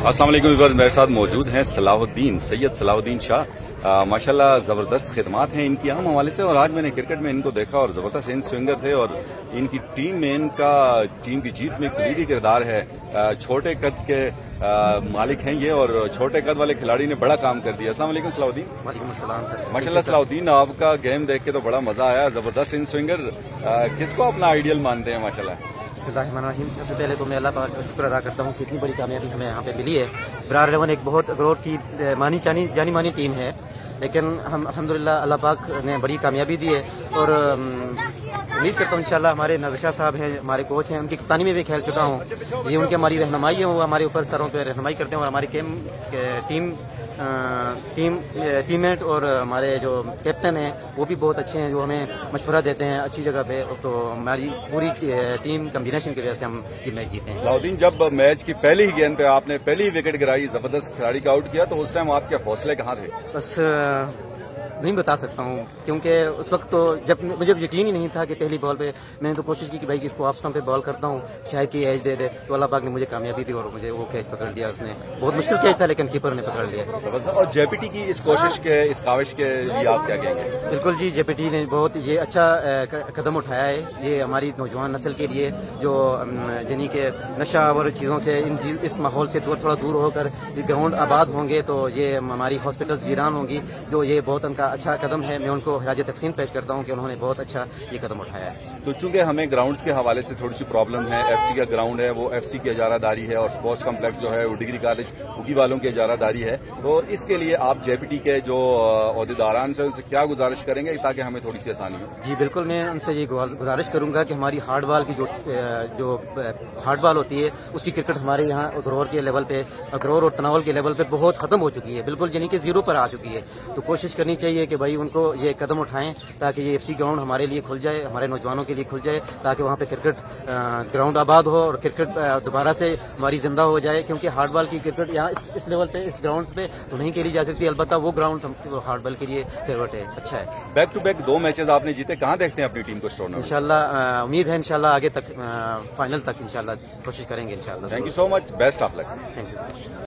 अस्सलाम वालेकुम व्यूअर्स, मेरे साथ मौजूद हैं सैयद सलाहुद्दीन शाह। माशाल्लाह ज़बरदस्त खिदमात हैं इनकी आम हवाले से, और आज मैंने क्रिकेट में इनको देखा और ज़बरदस्त इन स्विंगर थे, और इनकी टीम में इनका टीम की जीत में कलीदी किरदार है। छोटे कद के मालिक हैं ये, और छोटे कद वाले खिलाड़ी ने बड़ा काम कर दिया। अस्सलाम वालेकुम सलाहुद्दीन। वालेकुम अस्सलाम। माशाल्लाह सलाहुद्दीन, आपका गेम देख के तो बड़ा मजा आया, ज़बरदस्त इन स्विंगर। किसको अपना आइडियल मानते हैं माशाल्लाह? बिस्मिल्लाहिर्रहमानिर्रहीम। सबसे पहले तो मैं अल्लाह पाक का शुक्र अदा करता हूँ कि इतनी बड़ी कामयाबी हमें यहाँ पे मिली है। बरार 11 एक बहुत गौर की जानी मानी टीम है, लेकिन हम अल्हम्दुलिल्लाह अल्लाह पाक ने बड़ी कामयाबी दी है, और उम्मीद करता हूँ इंशाल्लाह हमारे नज़र साहब हैं, हमारे कोच हैं, उनकी कप्तानी में भी खेल चुका हूँ। ये उनकी हमारी रहनुमाई है, वो हमारे ऊपर सरों पे रहनुमाई करते हैं, और हमारी टीममेट और हमारे जो कैप्टन हैं वो भी बहुत अच्छे हैं, जो हमें मशवरा देते हैं अच्छी जगह पे। तो हमारी पूरी टीम कम्बिनेशन की वजह से हम ये मैच जीते हैं। सलाहुद्दीन, जब मैच की पहली ही गेंद पे आपने पहली विकेट गिराई, जबरदस्त खिलाड़ी का आउट किया, तो उस टाइम आपके हौसले कहाँ थे? बस नहीं बता सकता हूँ, क्योंकि उस वक्त तो जब मुझे यकीन ही नहीं था कि पहली बॉल पे मैंने तो कोशिश की कि भाई इसको ऑफ स्टंप पे बॉल करता हूँ, शायद कि एज दे दे, तो अल्लाह पाक ने मुझे कामयाबी दी और मुझे वो कैच पकड़ लिया। उसने बहुत मुश्किल कैच था, लेकिन कीपर ने पकड़ लिया। और जेपीटी की इस कोशिश के, इस काविश के लिए आप क्या कहेंगे? बिल्कुल जी, जेपीटी ने बहुत ये अच्छा कदम उठाया है। ये हमारी नौजवान नस्ल के लिए, जो यानी कि नशा और चीज़ों से इस माहौल से थोड़ा दूर होकर ग्राउंड आबाद होंगे, तो ये हमारी हॉस्पिटल वीरान होंगी, जो ये बहुत उनका अच्छा कदम है। मैं उनको खराज तकसीम पेश करता हूँ कि उन्होंने बहुत अच्छा ये कदम उठाया है। तो चूंकि हमें ग्राउंड्स के हवाले से थोड़ी सी प्रॉब्लम है, एफसी का ग्राउंड है वो एफसी की इजारादारी है, और स्पोर्ट्स कम्प्लेक्स जो है वो डिग्री कॉलेज उगी वालों की इजारादारी है, तो इसके लिए आप जेपीटी के जो ओहदेदारान से उनसे क्या गुजारिश करेंगे ताकि हमें थोड़ी सी आसानी हो? जी बिल्कुल, मैं उनसे ये गुजारिश करूंगा कि हमारी हार्ड बॉल की जो हार्ड बॉल होती है, उसकी क्रिकेट हमारे यहाँ अग्रोर के लेवल पे, अग्रोर और तनावल के लेवल पे बहुत खत्म हो चुकी है, बिल्कुल यानी कि जीरो पर आ चुकी है। तो कोशिश करनी चाहिए कि भाई उनको ये कदम उठाएं ताकि ये एफसी ग्राउंड हमारे लिए खुल जाए, हमारे नौजवानों के लिए खुल जाए, ताकि वहाँ पे क्रिकेट ग्राउंड आबाद हो और क्रिकेट दोबारा से हमारी जिंदा हो जाए। क्योंकि हार्ड बॉल की क्रिकेट यहाँ इस लेवल पे, इस ग्राउंड पे तो नहीं खेली जा सकती, अलबत्ता वो ग्राउंड हार्ड बॉल के लिए फेवरेट है, अच्छा है। बैक टू बैक 2 मैचेस आपने जीते, कहाँ देखते हैं अपनी टीम को स्टोर? इंशाल्लाह उम्मीद है इंशाल्लाह आगे तक फाइनल तक इंशाल्लाह कोशिश करेंगे इंशाल्लाह। Thank you so much, best of luck. Thank you.